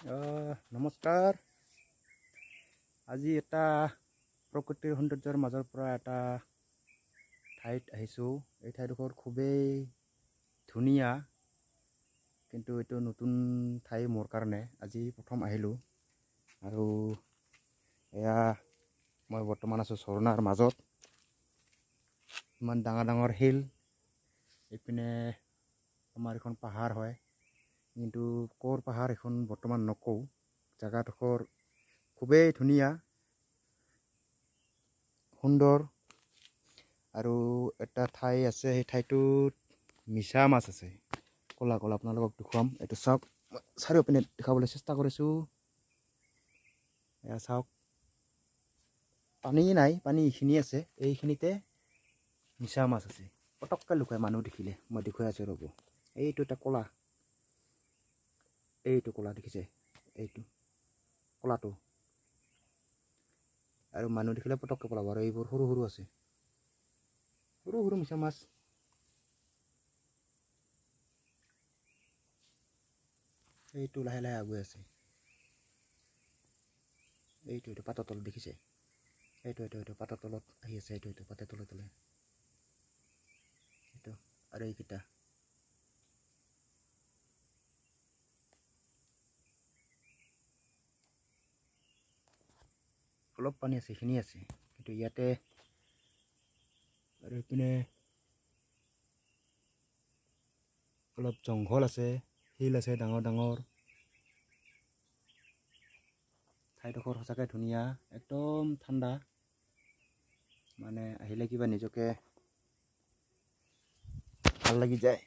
নমস্কাৰ। আজি এটা প্ৰকৃতিৰ সৌন্দৰ্যৰ মাজৰ পৰা এটা ঠাইত আহিছোঁ। এই ঠাইডোখৰ খুবেই ধুনীয়া, কিন্তু এইটো নতুন ঠাই মোৰ কাৰণে। আজি প্ৰথম আহিলোঁ আৰু এয়া মই বৰ্তমান আছোঁ ঝৰ্ণাৰ মাজত। ইমান ডাঙৰ ডাঙৰ শিল, এইপিনে আমাৰ এখন পাহাৰ হয়, কিন্তু ক'ৰ পাহাৰ এখন বৰ্তমান নকওঁ। জেগাডোখৰ খুবেই ধুনীয়া, সুন্দৰ। আৰু এটা ঠাই আছে, সেই ঠাইটোত মিছা মাছ আছে, ক'লা ক'লা। আপোনালোকক দেখুৱাম, এইটো চাওক। চাৰিওপিনে দেখাবলৈ চেষ্টা কৰিছোঁ। এয়া চাওক, পানী নাই, পানী এইখিনি আছে। এইখিনিতে মিছা মাছ আছে। পটককৈ লুকাই মানুহ দেখিলে। মই দেখুৱাই আছোঁ, ৰ'ব। এইটো এটা ক'লা, এইটো ক'লা দেখিছে, এইটো ক'লাটো। আৰু মানুহ দেখিলে পটককৈ পলাব। আৰু এইবোৰ সৰু সৰু আছে, সৰু সৰু মিছা মাছ। এইটো লাহে লাহে আগুৱাই আছে। এইটো পাতৰ তলত দেখিছে, এইটো পাতৰ তলত আহি আছে। এইটো পাতৰ তলে তলে, এইটো। আৰু এইকেইটা অলপ পানী আছে, এইখিনি আছে, কিন্তু ইয়াতে। আৰু এইপিনে অলপ জংঘল আছে, শিল আছে ডাঙৰ ডাঙৰ। ঠাইডোখৰ সঁচাকৈ ধুনীয়া, একদম ঠাণ্ডা। মানে আহিলে কিবা নিজকে ভাল লাগি যায়।